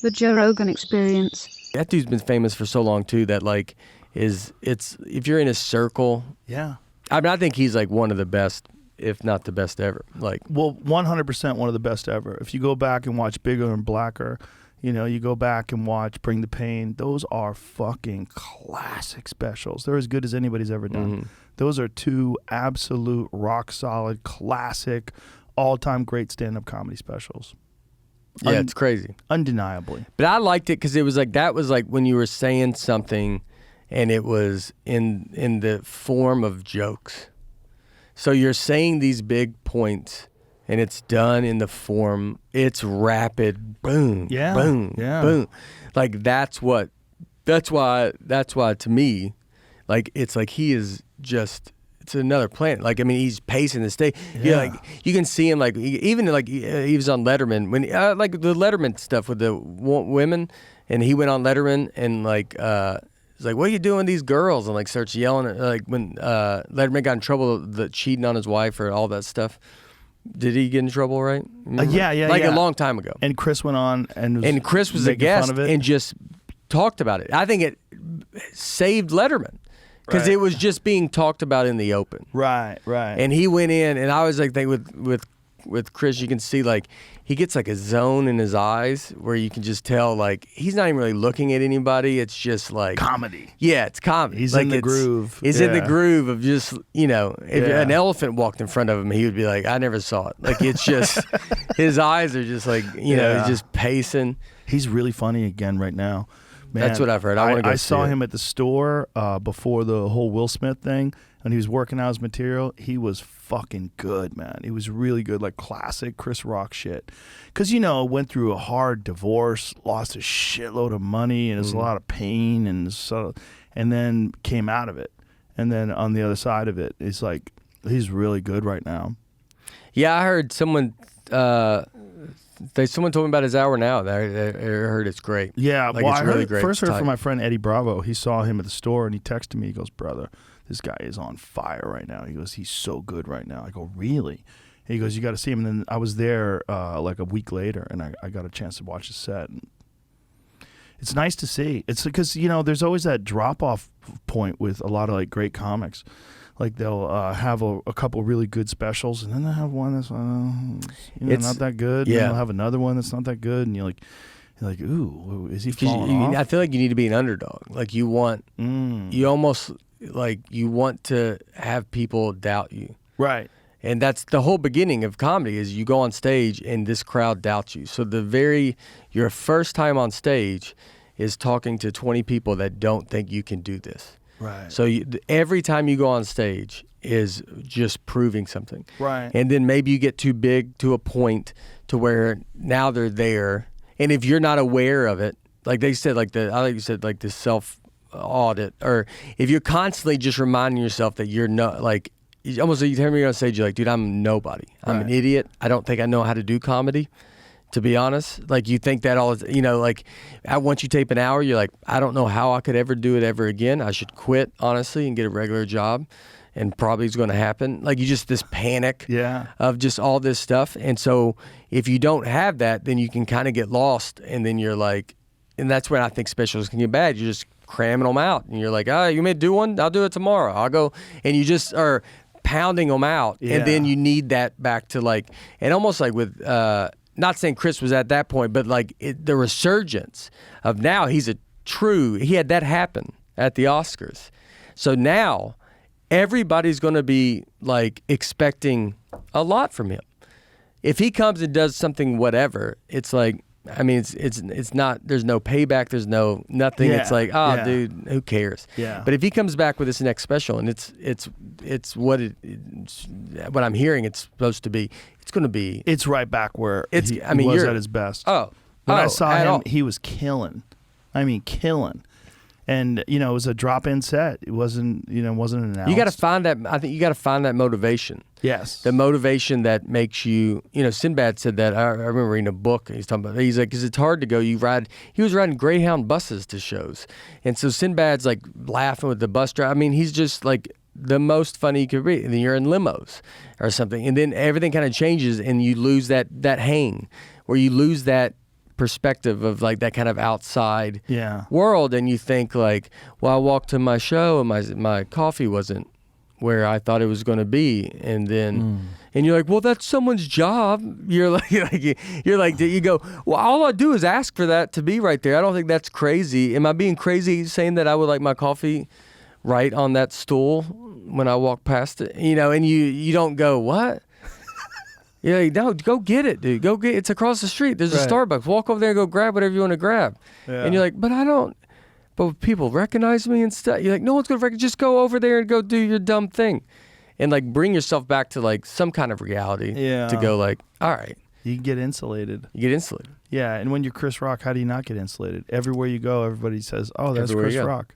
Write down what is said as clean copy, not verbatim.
The Joe Rogan Experience. That dude's been famous for so long too that like it's if you're in a circle. Yeah. I mean, I think he's like one of the best, if not the best ever. Like, well, 100% one of the best ever. If you go back and watch Bigger and Blacker, you go back and watch Bring the Pain. Those are fucking classic specials. They're as good as anybody's ever done. Mm-hmm. Those are two absolute rock solid, classic, all-time great stand-up comedy specials. Yeah, it's crazy. Undeniably. But I liked it because it was like, that was like when you were saying something and it was in the form of jokes. So you're saying these big points and it's done in the form, it's rapid, boom, Yeah. boom, Yeah. boom. Like that's why to me, like it's like he is just, it's another planet. Like, I mean, he's pacing the stage. Yeah. Like you can see him, like even like he was on Letterman when like the Letterman stuff with the women, and he went on Letterman and like he's like, "What are you doing, these girls?" And like starts yelling at, like when Letterman got in trouble, the cheating on his wife or all that stuff. Did he get in trouble? Right? Yeah. Like a long time ago. And Chris went on and Chris was a guest and just talked about it. I think it saved Letterman. Because it was just being talked about in the open. Right. And he went in, and I was like, with Chris, you can see like he gets like a zone in his eyes where you can just tell like he's not even really looking at anybody. It's just like comedy. Yeah, it's comedy. He's like in the groove. He's in the groove of just, if an elephant walked in front of him, he would be like, I never saw it. Like it's just his eyes are just like he's just pacing. He's really funny again right now. Man, that's what I've heard. I want to go I see saw it. him at the store before the whole Will Smith thing, and he was working out his material. He was fucking good, man. He was really good, like classic Chris Rock shit. Because, went through a hard divorce, lost a shitload of money, and there's a lot of pain, and then came out of it. And then on the other side of it, it's like, he's really good right now. Yeah, I heard someone... someone told me about his hour now. I heard it's great. Yeah, like well, it's really great. First heard from my friend Eddie Bravo. He saw him at the store and he texted me. He goes, "Brother, this guy is on fire right now." He goes, "He's so good right now." I go, "Really?" He goes, "You got to see him." And then I was there like a week later, and I got a chance to watch his set. And it's nice to see. It's because there's always that drop off point with a lot of like great comics. Like they'll have a couple really good specials, and then they'll have one that's not that good. Yeah. And they'll have another one that's not that good, and you're like, ooh, is he falling off? I feel like you need to be an underdog. Like you want, you almost like you want to have people doubt you. Right. And that's the whole beginning of comedy is you go on stage and this crowd doubts you. So your first time on stage is talking to 20 people that don't think you can do this. Right. So every time you go on stage is just proving something. Right. And then maybe you get too big to a point to where now they're there. And if you're not aware of it, like they said, I think you said like the self-audit, or if you're constantly just reminding yourself that you're not, like, almost you hear me on stage, you're like, dude, I'm nobody. I'm an idiot. I don't think I know how to do comedy. To be honest, like you think that all, like once you tape an hour, you're like, I don't know how I could ever do it ever again. I should quit, honestly, and get a regular job, and probably it's going to happen. Like you just this panic of just all this stuff. And so if you don't have that, then you can kind of get lost, and then you're like, and that's when I think specials can get bad. You're just cramming them out, and you're like, you may do one, I'll do it tomorrow. I'll go, and you just are pounding them out, and then you need that back to like, and almost like with. Not saying Chris was at that point, but like the resurgence of now he had that happen at the Oscars. So now everybody's going to be like expecting a lot from him. If he comes and does something, whatever, it's like, I mean, it's not, there's no payback. There's no, nothing. Yeah. It's like, dude, who cares? Yeah. But if he comes back with this next special and it's what what I'm hearing it's supposed to be, it's going to be. It's right back where he was at his best. When I saw him, he was killing. I mean, killing. And it was a drop-in set. It wasn't announced. You got to find that. I think you got to find that motivation. Yes. The motivation that makes you. Sinbad said that. I remember reading a book. He's talking about. He's like, because it's hard to go. He was riding Greyhound buses to shows, and so Sinbad's like laughing with the bus driver. I mean, he's just like the most funny he could be. And then you're in limos or something, and then everything kind of changes, and you lose that hang, where you lose that perspective of like that kind of outside Yeah. world, and you think like, well, I walked to my show and my coffee wasn't where I thought it was going to be, and then and you're like, well, that's someone's job. You're like you go, well, all I do is ask for that to be right there. I don't think that's crazy. Am I being crazy saying that I would like my coffee right on that stool when I walk past it? You know, and you don't go, what? Yeah, no, go get it, dude. Go get it. It's across the street. There's a Starbucks. Walk over there and go grab whatever you want to grab. Yeah. And you're like, but I don't. But people recognize me and stuff. You're like, no one's gonna recognize. Just go over there and go do your dumb thing, and like bring yourself back to like some kind of reality. Yeah. To go like, all right. You get insulated. You get insulated. Yeah, and when you're Chris Rock, how do you not get insulated? Everywhere you go, everybody says, "Oh, that's Chris Rock."